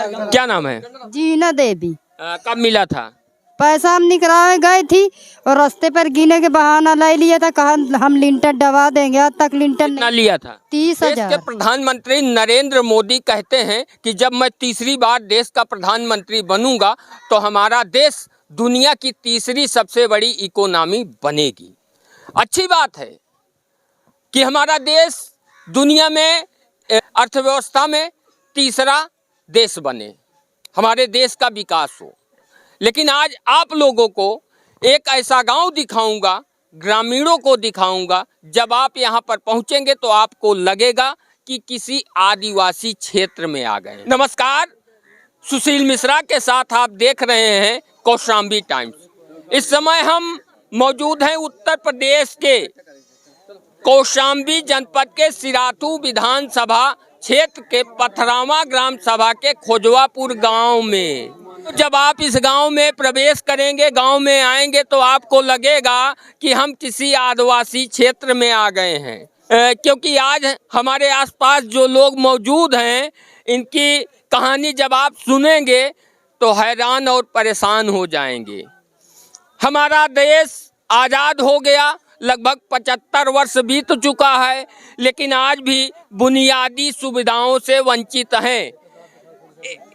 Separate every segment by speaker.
Speaker 1: क्या नाम है?
Speaker 2: जीना देवी।
Speaker 1: कब मिला था?
Speaker 2: पैसा हम निकलवाए गए थी और रास्ते पर गिने के बहाना ले लिया था, कहा हम लिंटर दबा देंगे। आज तक लिंटर
Speaker 1: कितना
Speaker 2: नहीं।
Speaker 1: लिया था?
Speaker 2: 30,000।
Speaker 1: देश के प्रधानमंत्री नरेंद्र मोदी कहते हैं कि जब मैं तीसरी बार देश का प्रधानमंत्री बनूंगा तो हमारा देश दुनिया की तीसरी सबसे बड़ी इकोनॉमी बनेगी। अच्छी बात है कि हमारा देश दुनिया में अर्थव्यवस्था में तीसरा देश बने, हमारे देश का विकास हो। लेकिन आज आप लोगों को एक ऐसा गांव दिखाऊंगा, ग्रामीणों को दिखाऊंगा, जब आप यहां पर पहुंचेंगे तो आपको लगेगा कि किसी आदिवासी क्षेत्र में आ गए। नमस्कार, सुशील मिश्रा के साथ आप देख रहे हैं कौशाम्बी टाइम्स। इस समय हम मौजूद हैं उत्तर प्रदेश के कौशाम्बी जनपद के सिराथू विधानसभा क्षेत्र के पथरामा ग्राम सभा के खोजवापुर गांव में। जब आप इस गांव में प्रवेश करेंगे, गांव में आएंगे तो आपको लगेगा कि हम किसी आदिवासी क्षेत्र में आ गए हैं, क्योंकि आज हमारे आसपास जो लोग मौजूद हैं इनकी कहानी जब आप सुनेंगे तो हैरान और परेशान हो जाएंगे। हमारा देश आज़ाद हो गया, लगभग 75 वर्ष बीत चुका है, लेकिन आज भी बुनियादी सुविधाओं से वंचित हैं।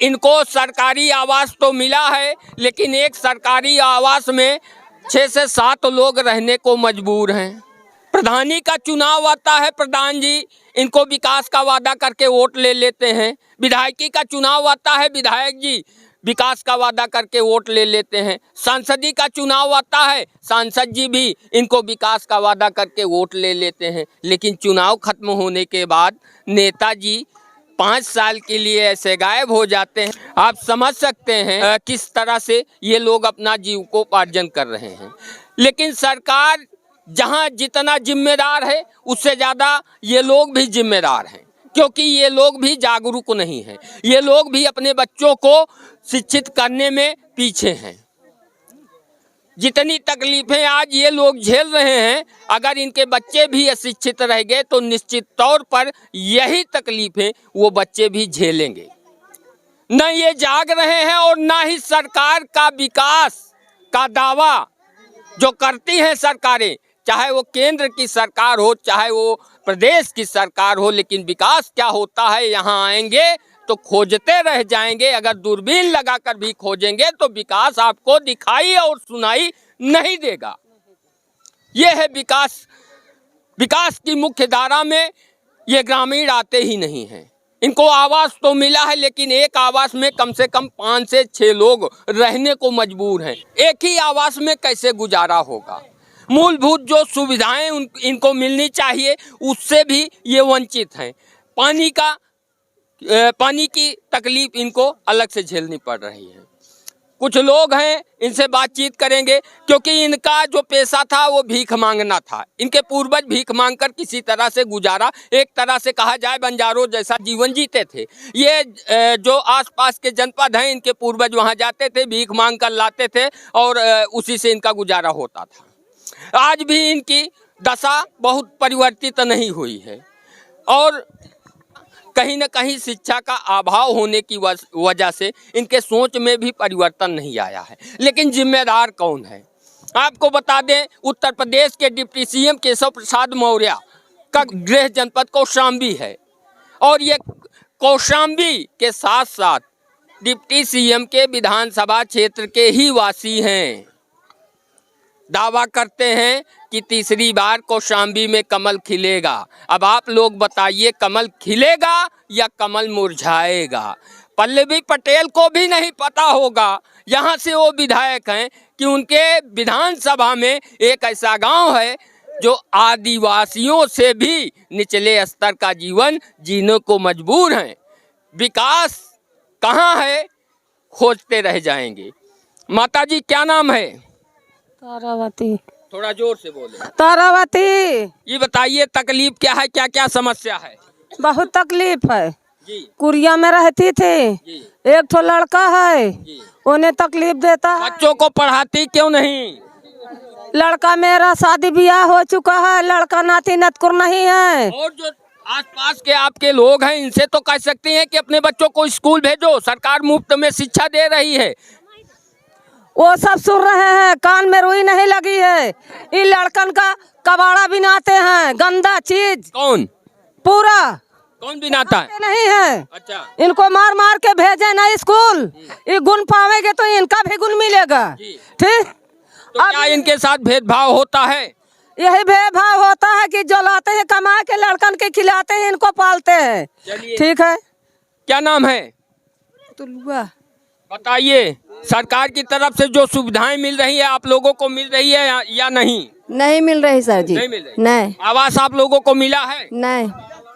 Speaker 1: इनको सरकारी आवास तो मिला है, लेकिन एक सरकारी आवास में 6 से 7 लोग रहने को मजबूर हैं। प्रधानी का चुनाव आता है, प्रधान जी इनको विकास का वादा करके वोट ले लेते हैं। विधायकी का चुनाव आता है, विधायक जी विकास का वादा करके वोट ले लेते हैं। सांसदी का चुनाव आता है, सांसद जी भी इनको विकास का वादा करके वोट ले लेते हैं। लेकिन चुनाव खत्म होने के बाद नेताजी 5 साल के लिए ऐसे गायब हो जाते हैं। आप समझ सकते हैं किस तरह से ये लोग अपना जीविकोपार्जन कर रहे हैं। लेकिन सरकार जहां जितना जिम्मेदार है उससे ज़्यादा ये लोग भी जिम्मेदार हैं, क्योंकि ये लोग भी जागरूक नहीं हैं। ये लोग भी अपने बच्चों को शिक्षित करने में पीछे हैं। जितनी तकलीफें आज ये लोग झेल रहे हैं, अगर इनके बच्चे भी अशिक्षित रह गए तो निश्चित तौर पर यही तकलीफें वो बच्चे भी झेलेंगे। न ये जाग रहे हैं और न ही सरकार का विकास का दावा जो करती हैं सरकारें, चाहे वो केंद्र की सरकार हो चाहे वो प्रदेश की सरकार हो, लेकिन विकास क्या होता है यहाँ आएंगे तो खोजते रह जाएंगे। अगर दूरबीन लगाकर भी खोजेंगे तो विकास आपको दिखाई और सुनाई नहीं देगा। ये है विकास। विकास की मुख्य धारा में ये ग्रामीण आते ही नहीं हैं। इनको आवास तो मिला है, लेकिन एक आवास में कम से कम 5 से 6 लोग रहने को मजबूर हैं। एक ही आवास में कैसे गुजारा होगा? मूलभूत जो सुविधाएं इनको मिलनी चाहिए उससे भी ये वंचित हैं। पानी की तकलीफ इनको अलग से झेलनी पड़ रही है। कुछ लोग हैं, इनसे बातचीत करेंगे, क्योंकि इनका जो पेशा था वो भीख मांगना था। इनके पूर्वज भीख मांगकर किसी तरह से गुजारा, एक तरह से कहा जाए बंजारों जैसा जीवन जीते थे। ये जो आसपास के जनपद हैं इनके पूर्वज वहाँ जाते थे, भीख मांग कर लाते थे और उसी से इनका गुजारा होता था। आज भी इनकी दशा बहुत परिवर्तित नहीं हुई है और कहीं न कहीं शिक्षा का अभाव होने की वजह से इनके सोच में भी परिवर्तन नहीं आया है। लेकिन जिम्मेदार कौन है? आपको बता दें, उत्तर प्रदेश के डिप्टी सीएम केशव प्रसाद मौर्य का गृह जनपद कौशाम्बी है और ये कौशाम्बी के साथ साथ डिप्टी सीएम के विधानसभा क्षेत्र के ही वासी हैं। दावा करते हैं कि तीसरी बार कौशाम्बी में कमल खिलेगा। अब आप लोग बताइए, कमल खिलेगा या कमल मुरझाएगा? पल्लवी पटेल को भी नहीं पता होगा, यहाँ से वो विधायक हैं, कि उनके विधानसभा में एक ऐसा गांव है जो आदिवासियों से भी निचले स्तर का जीवन जीने को मजबूर हैं। विकास कहाँ है? खोजते रह जाएंगे। माताजी क्या नाम है?
Speaker 2: तारावती।
Speaker 1: थोड़ा जोर से बोले।
Speaker 2: तारावती।
Speaker 1: ये बताइए तकलीफ क्या है, क्या क्या समस्या है?
Speaker 2: बहुत तकलीफ है
Speaker 1: जी।
Speaker 2: कुरिया में रहती थी
Speaker 1: जी।
Speaker 2: एक ठो लड़का है जी। उन्हें तकलीफ देता है।
Speaker 1: बच्चों को पढ़ाती क्यों नहीं?
Speaker 2: लड़का मेरा शादी ब्याह हो चुका है, लड़का नाती नतकुर नहीं है।
Speaker 1: और जो आसपास के आपके लोग हैं, इनसे तो कह सकते हैं कि अपने बच्चों को स्कूल भेजो, सरकार मुफ्त में शिक्षा दे रही है।
Speaker 3: वो सब सुन रहे हैं, कान में रुई नहीं लगी है। इन लड़कन का कबाड़ा बनाते हैं, गंदा चीज।
Speaker 1: कौन
Speaker 3: पूरा
Speaker 1: कौन बनाता है?
Speaker 3: नहीं है।
Speaker 1: अच्छा,
Speaker 3: इनको मार मार के भेजे ना स्कूल। ये गुण पावेंगे तो इनका भी गुण मिलेगा।
Speaker 1: जी।
Speaker 3: ठीक,
Speaker 1: तो क्या इनके साथ भेदभाव होता है?
Speaker 3: यही भेदभाव होता है कि जो लाते हैं कमा के लड़कन के खिलाते हैं, इनको पालते हैं।
Speaker 1: चलिए।
Speaker 3: ठीक है।
Speaker 1: क्या नाम है?
Speaker 3: तुलुआ।
Speaker 1: बताइए, सरकार की तरफ से जो सुविधाएं मिल रही है आप लोगों को मिल रही है या नहीं?
Speaker 4: नहीं मिल रही सर जी।
Speaker 1: नहीं मिल रही।
Speaker 4: नहीं
Speaker 1: आवास आप लोगों को मिला है?
Speaker 4: नहीं।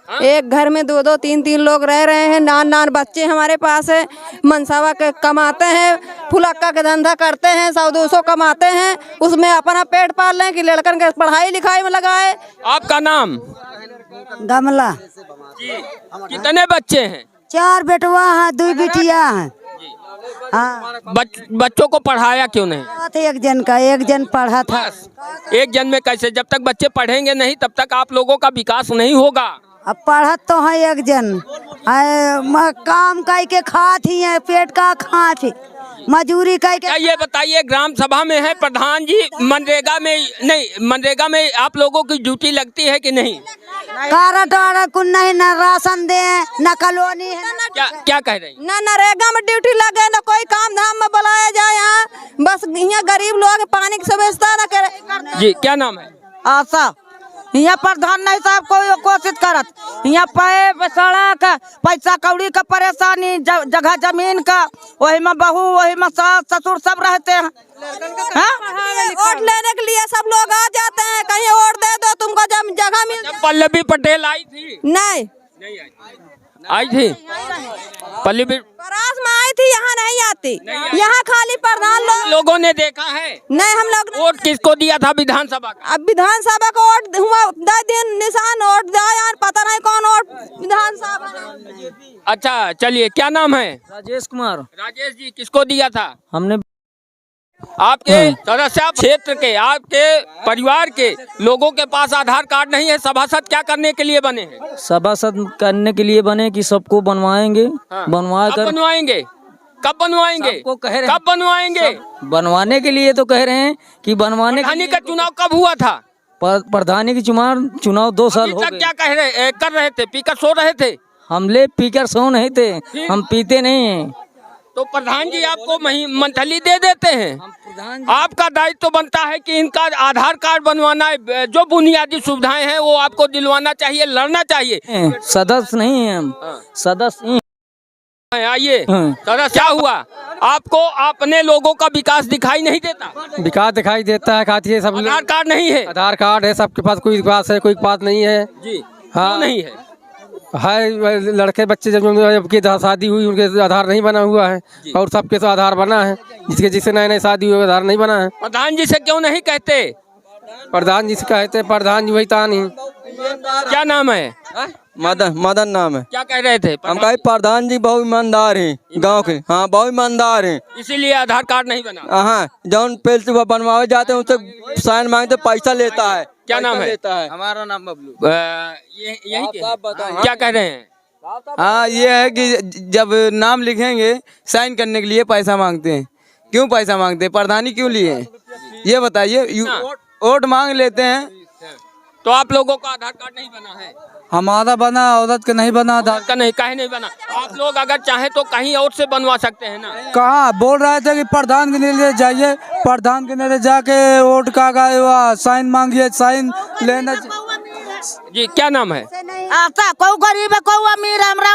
Speaker 1: हाँ?
Speaker 4: एक घर में दो दो तीन तीन लोग रह रहे हैं। नान नान बच्चे हमारे पास है। मनसावा के कमाते हैं, फुलक्का का धंधा करते हैं, 100-200 कमाते हैं, उसमें अपना पेट पाल रहे हैं कि लड़कन के पढ़ाई लिखाई में लगाए।
Speaker 1: आपका नाम?
Speaker 2: गमला।
Speaker 1: जी। कितने बच्चे हैं?
Speaker 2: 4 बेटवा है, 2 बिटिया है। हाँ,
Speaker 1: बच्चों को पढ़ाया क्यों नहीं?
Speaker 2: एक जन का, एक जन पढ़ा था।
Speaker 1: बस एक जन में कैसे? जब तक बच्चे पढ़ेंगे नहीं तब तक आप लोगों का विकास नहीं होगा।
Speaker 2: अब पढ़त तो है एक जन, काम काई के खात ही है, पेट का खात है, मजूरी काई के।
Speaker 1: क्या ये बताइए, ग्राम सभा में है प्रधान जी, मनरेगा में नहीं, मनरेगा में आप लोगों की ड्यूटी लगती है कि नहीं?
Speaker 2: कारट वारट कुछ नहीं, न राशन दे, न कॉलोनी है।
Speaker 1: क्या कह रही?
Speaker 4: न नरेगा में ड्यूटी लगे, न कोई काम धाम में बुलाया जाए। यहाँ बस यहाँ गरीब लोग पानी की व्यवस्था न करे।
Speaker 1: जी, क्या नाम है?
Speaker 3: आशा। यहाँ प्रधान नहीं साहब कोई कोशिश करत। यहाँ पे सड़क, पैसा कौड़ी का परेशानी, जगह जमीन का, वही में बहू, वही में सास ससुर सब रहते हैं।
Speaker 4: वोट लेने के लिए सब लोग आ जाते हैं, कहीं वोट दे दो तुमको जगह मिल।
Speaker 1: पल्लवी पटेल आई थी?
Speaker 4: नहीं
Speaker 1: आई थी पल्लवी
Speaker 4: परास में आई थी, यहाँ नहीं आती। यहाँ खाली प्रधान
Speaker 1: लोगों ने देखा है।
Speaker 4: नहीं, हम लोग
Speaker 1: वोट किसको दिया था विधानसभा का?
Speaker 4: अब विधानसभा का वोट हुआ, दिन निशान वोट दिया, पता नहीं कौन वोट विधानसभा।
Speaker 1: अच्छा, चलिए, क्या नाम है?
Speaker 3: राजेश कुमार।
Speaker 1: राजेश जी, किसको दिया था?
Speaker 3: हमने
Speaker 1: आपके सदस्य क्षेत्र के, आपके परिवार के लोगों के पास आधार कार्ड नहीं है, सभासद क्या करने के लिए बने हैं?
Speaker 3: सभासद करने के लिए बने कि सबको बनवाएंगे।
Speaker 1: हाँ।
Speaker 3: बनवा कर
Speaker 1: बनवाएंगे? कब बनवाएंगे?
Speaker 3: सबको कह रहे
Speaker 1: कब बनवाएंगे?
Speaker 3: बनवाने के लिए तो कह रहे हैं कि बनवाने के
Speaker 1: प्रधानी
Speaker 3: लिए।
Speaker 1: का चुनाव कब हुआ था?
Speaker 3: प्रधानी की चुनाव 2 साल हो
Speaker 1: तक
Speaker 3: गए।
Speaker 1: क्या कर रहे थे? पीकर सो रहे थे?
Speaker 3: हमले पीकर सो नहीं थे, हम पीते नहीं हैं।
Speaker 1: तो प्रधान जी आपको मंथली दे देते हैं। आपका दायित्व तो बनता है कि इनका आधार कार्ड बनवाना है, जो बुनियादी सुविधाएं हैं वो आपको दिलवाना चाहिए, लड़ना चाहिए।
Speaker 3: सदस्य नहीं है हम, सदस्य ही
Speaker 1: आइए। सदस्य क्या हुआ? आपको अपने लोगों का विकास दिखाई नहीं देता?
Speaker 5: विकास दिखाई देता है, खाती है सब।
Speaker 1: आधार कार्ड नहीं है?
Speaker 5: आधार कार्ड है सबके पास, कोई के पास है, कोई के पास नहीं है।
Speaker 1: जी।
Speaker 5: हाँ।
Speaker 1: क्यों नहीं है?
Speaker 5: लड़के बच्चे जब की शादी हुई उनके आधार नहीं बना हुआ है, और सबके तो आधार बना है। जिससे नए नए शादी हुई आधार नहीं बना है।
Speaker 1: प्रधान जी से क्यों नहीं कहते?
Speaker 5: प्रधान जी से कहते, प्रधान जी वही तान ही।
Speaker 1: क्या नाम है?
Speaker 6: मदन नाम है।
Speaker 1: क्या कह रहे थे?
Speaker 6: हम कहे प्रधान जी बहुत ईमानदार हैं गांव के। हाँ, बहुत ईमानदार हैं,
Speaker 1: इसीलिए आधार कार्ड नहीं बना।
Speaker 6: हाँ, जौन पेल बनवावे जाते हैं उनसे साइन मांगते, पैसा लेता है।
Speaker 1: क्या नाम है?
Speaker 6: लेता है।
Speaker 7: हमारा नाम बबलू।
Speaker 1: यही के? क्या कह रहे हैं?
Speaker 7: हाँ, ये है कि जब नाम लिखेंगे साइन करने के लिए पैसा मांगते हैं। क्यों पैसा मांगते हैं? प्रधानी क्यों लिए? ये बताइए। वोट मांग लेते हैं।
Speaker 1: तो आप लोगों का आधार कार्ड नहीं बना है?
Speaker 7: हमारा बना, औरत का नहीं बना। आधार
Speaker 1: का नहीं, काहे नहीं बना? आप लोग अगर चाहे तो कहीं और से बनवा सकते हैं ना।
Speaker 7: कहाँ बोल रहे थे कि प्रधान के लिए जाइए, प्रधान के लिए जाके वोट का साइन मांगिए, साइन लेना।
Speaker 1: जी, क्या नाम है?
Speaker 3: आशा। कोई गरीब है, कोई अमीर है, हमरा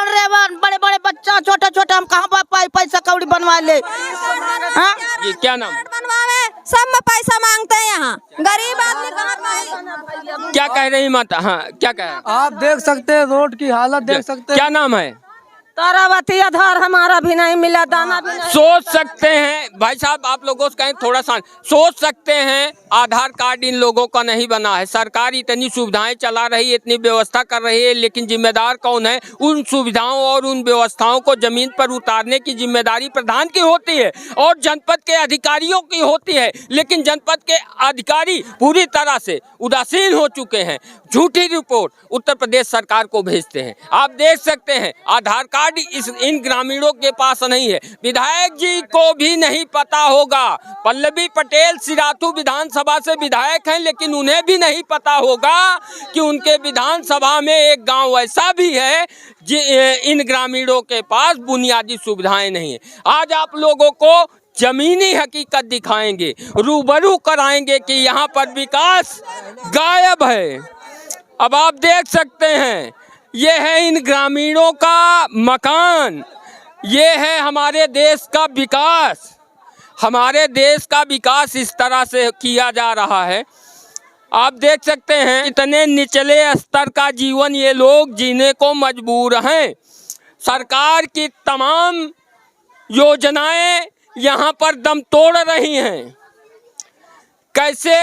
Speaker 3: बड़े बड़े बच्चा छोटे छोटे, हम कहाँ पैसा कौड़ी बनवा ले। हाँ?
Speaker 1: जी, क्या नाम?
Speaker 4: बनवावे सब में पैसा मांगते हैं। यहाँ गरीब आदमी कहाँ?
Speaker 1: क्या कह रही माता? हाँ, क्या कह?
Speaker 7: आप देख सकते हैं, रोड की हालत देख सकते हैं।
Speaker 1: क्या नाम है?
Speaker 3: तारावती। आधार हमारा भी नहीं मिला, दाना भी नहीं।
Speaker 1: सोच सकते हैं भाई साहब, आप लोगों से कहें थोड़ा सा सोच सकते हैं आधार कार्ड इन लोगों का नहीं बना है। सरकार इतनी सुविधाएं चला रही है, इतनी व्यवस्था कर रही है, लेकिन जिम्मेदार कौन है? उन सुविधाओं और उन व्यवस्थाओं को जमीन पर उतारने की जिम्मेदारी प्रधान की होती है और जनपद के अधिकारियों की होती है। लेकिन जनपद के अधिकारी पूरी तरह से उदासीन हो चुके हैं, झूठी रिपोर्ट उत्तर प्रदेश सरकार को भेजते हैं। आप देख सकते हैं आधार कार्ड इन ग्रामीणों के पास नहीं है। विधायक जी को भी नहीं पता होगा। पल्लवी पटेल सिराथू विधानसभा से विधायक हैं, लेकिन उन्हें भी नहीं पता होगा कि उनके विधानसभा में एक गांव ऐसा भी है इन ग्रामीणों के पास बुनियादी सुविधाएं नहीं है। आज आप लोगों को जमीनी हकीकत दिखाएंगे, रूबरू कराएंगे कि यहाँ पर विकास गायब है। अब आप देख सकते हैं ये है इन ग्रामीणों का मकान, ये है हमारे देश का विकास। हमारे देश का विकास इस तरह से किया जा रहा है। आप देख सकते हैं इतने निचले स्तर का जीवन ये लोग जीने को मजबूर हैं। सरकार की तमाम योजनाएं यहाँ पर दम तोड़ रही हैं। कैसे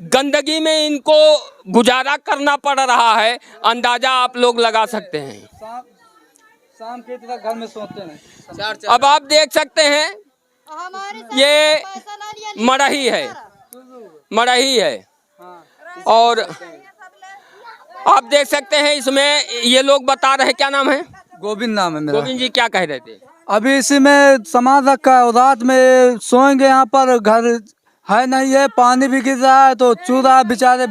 Speaker 1: गंदगी में इनको गुजारा करना पड़ रहा है, अंदाजा आप लोग लगा सकते हैं।
Speaker 7: शाम के घर में सोते हैं।
Speaker 1: अब आप देख सकते हैं ये मड़ही है, मड़ही है। और आप देख सकते हैं इसमें ये लोग बता रहे हैं, क्या नाम है?
Speaker 7: गोविंद नाम है मेरा।
Speaker 1: गोविंद जी क्या कह रहे थे?
Speaker 7: अभी इसी में सामान रखा है, रात में सोएंगे यहाँ पर, घर है नहीं है, पानी भी गिर रहा है तो चूरा बेचारे।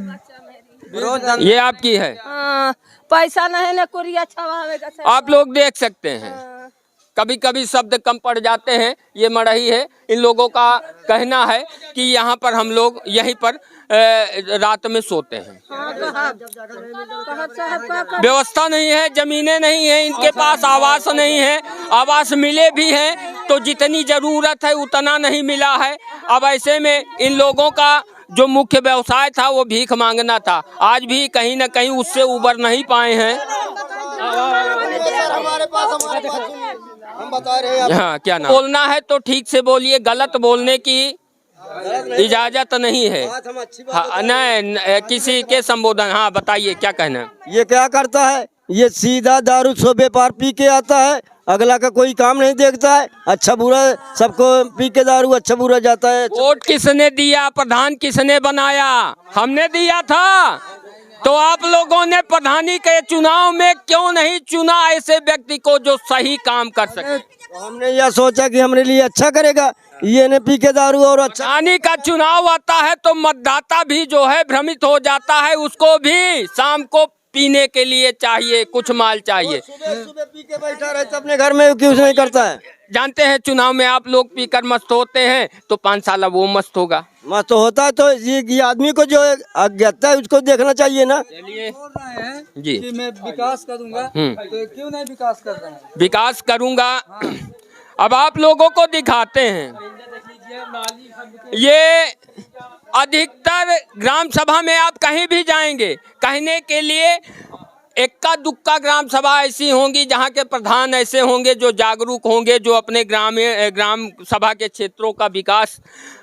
Speaker 1: ये आपकी है?
Speaker 4: पैसा नहीं ना कुरिया छवावेगा।
Speaker 1: आप लोग देख सकते हैं कभी कभी शब्द कम पड़ जाते हैं। ये मड़ही है। इन लोगों का कहना है कि यहाँ पर हम लोग यहीं पर रात में सोते हैं। व्यवस्था नहीं है, जमीनें नहीं है इनके पास, आवास नहीं है। आवास मिले भी हैं तो जितनी जरूरत है उतना नहीं मिला है। अब ऐसे में इन लोगों का जो मुख्य व्यवसाय था वो भीख मांगना था। आज भी कहीं न कहीं उससे उबर नहीं पाए हैं।
Speaker 8: हम बता रहे हैं।
Speaker 1: हाँ, क्या नाम? बोलना है तो ठीक से बोलिए, गलत बोलने की इजाजत नहीं है। हाँ, नहीं किसी के संबोधन। हाँ बताइए क्या कहना है?
Speaker 8: ये क्या करता है? ये सीधा दारू सो व्यापार पी के आता है, अगला का कोई काम नहीं देखता है। अच्छा बुरा सबको पी के दारू अच्छा बुरा जाता है।
Speaker 1: वोट किसने दिया? प्रधान किसने बनाया? हमने दिया था। तो आप लोगों ने प्रधानी के चुनाव में क्यों नहीं चुना ऐसे व्यक्ति को जो सही काम कर सके?
Speaker 8: तो हमने यह सोचा कि हमारे लिए अच्छा करेगा, ये ने पी के दारू और अच्छा।
Speaker 1: प्रधानी का चुनाव आता है तो मतदाता भी जो है भ्रमित हो जाता है। उसको भी शाम को पीने के लिए चाहिए, कुछ माल चाहिए।
Speaker 8: सुबह पी के बैठा रहता अपने घर में, क्यों नहीं करता है?
Speaker 1: जानते हैं चुनाव में आप लोग पीकर मस्त होते हैं तो 5 साल वो मस्त होगा।
Speaker 8: मस्त होता है तो ये आदमी को जो अज्ञाता है उसको देखना चाहिए ना।
Speaker 1: चलिए
Speaker 7: जी कि मैं विकास करूंगा, तो क्यों नहीं विकास कर रहे हैं?
Speaker 1: विकास करूंगा। अब आप लोगों को दिखाते हैं ये अधिकतर ग्राम सभा में आप कहीं भी जाएंगे कहने के लिए इक्का दुक्का ग्राम सभा ऐसी होंगी जहां के प्रधान ऐसे होंगे जो जागरूक होंगे, जो अपने ग्राम सभा के क्षेत्रों का विकास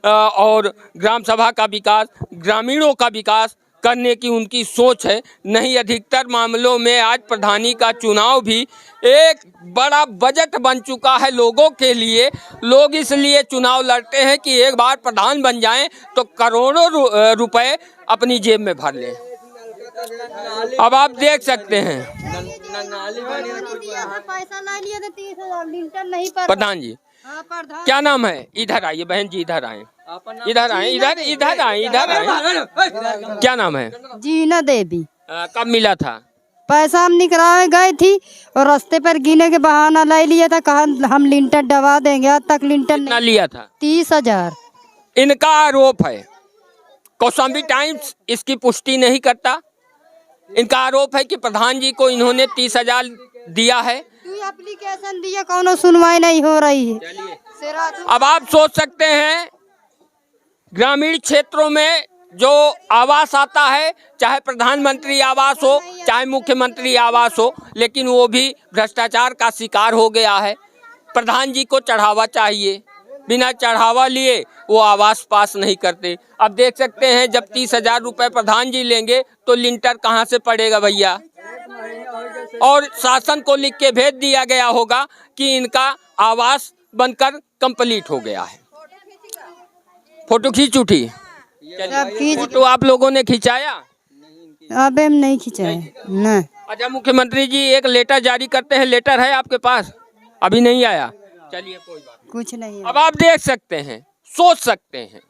Speaker 1: और ग्राम सभा का विकास, ग्रामीणों का विकास करने की उनकी सोच है। नहीं, अधिकतर मामलों में आज प्रधानी का चुनाव भी एक बड़ा बजट बन चुका है लोगों के लिए। लोग इसलिए चुनाव लड़ते हैं कि एक बार प्रधान बन जाएं तो करोड़ों रुपए अपनी जेब में भर लें। अब आप देख सकते हैं
Speaker 9: पैसा ला लिया तो 30,000 लिंटर नहीं पर।
Speaker 1: प्रधान जी क्या नाम है? इधर आइए बहन जी, इधर आए, इधर आए, इधर इधर आए, इधर आए। क्या नाम है?
Speaker 9: जीना देवी।
Speaker 1: कब मिला था?
Speaker 9: पैसा हम निकलवाए गए थी और रास्ते पर गिने के बहाना ले लिया था, कहा हम लिंटर दबा देंगे। आज तक लिंटर
Speaker 1: कितना लिया था?
Speaker 9: 30,000।
Speaker 1: इनका आरोप है, कौशाम्बी टाइम्स इसकी पुष्टि नहीं करता। इनका आरोप है कि प्रधान जी को इन्होंने 30,000 दिया है।
Speaker 9: एप्लीकेशन दिया, कौनो सुनवाई नहीं हो रही है।
Speaker 1: अब आप सोच सकते हैं ग्रामीण क्षेत्रों में जो आवास आता है, चाहे प्रधानमंत्री आवास हो चाहे मुख्यमंत्री आवास हो, लेकिन वो भी भ्रष्टाचार का शिकार हो गया है। प्रधान जी को चढ़ावा चाहिए, बिना चढ़ावा लिए वो आवास पास नहीं करते। अब देख सकते हैं जब 30,000 रुपए प्रधान जी लेंगे तो लिंटर कहाँ से पड़ेगा भैया। और शासन को लिख के भेज दिया गया होगा कि इनका आवास बनकर कंप्लीट हो गया है। फोटो खींच उठी, फोटो आप लोगों ने खिंचाया?
Speaker 9: अब हम नहीं खिंचाए ना।
Speaker 1: अच्छा, मुख्यमंत्री जी एक लेटर जारी करते हैं, लेटर है आपके पास? अभी नहीं आया, चलिए कोई बात
Speaker 9: कुछ नहीं।
Speaker 1: अब आप देख सकते हैं, सोच सकते हैं,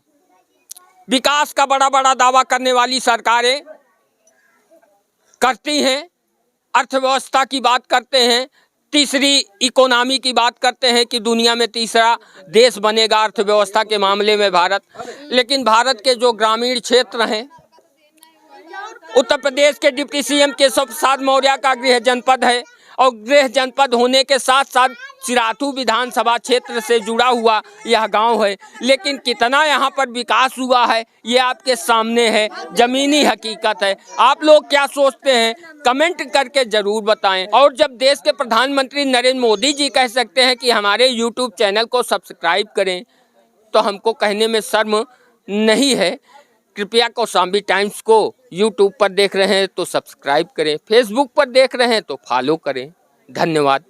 Speaker 1: विकास का बड़ा बड़ा दावा करने वाली सरकारें करती हैं, अर्थव्यवस्था की बात करते हैं, तीसरी इकोनॉमी की बात करते हैं कि दुनिया में तीसरा देश बनेगा अर्थव्यवस्था के मामले में भारत। लेकिन भारत के जो ग्रामीण क्षेत्र हैं, उत्तर प्रदेश के डिप्टी सीएम केशव प्रसाद मौर्य का गृह जनपद है और गृह जनपद होने के साथ साथ सिराथू विधानसभा क्षेत्र से जुड़ा हुआ यह गांव है। लेकिन कितना यहाँ पर विकास हुआ है ये आपके सामने है, जमीनी हकीकत है। आप लोग क्या सोचते हैं कमेंट करके जरूर बताएं। और जब देश के प्रधानमंत्री नरेंद्र मोदी जी कह सकते हैं कि हमारे यूट्यूब चैनल को सब्सक्राइब करें, तो हमको कहने में शर्म नहीं है। कृपया कौशाम्बी टाइम्स को यूट्यूब पर देख रहे हैं तो सब्सक्राइब करें, फेसबुक पर देख रहे हैं तो फॉलो करें। धन्यवाद।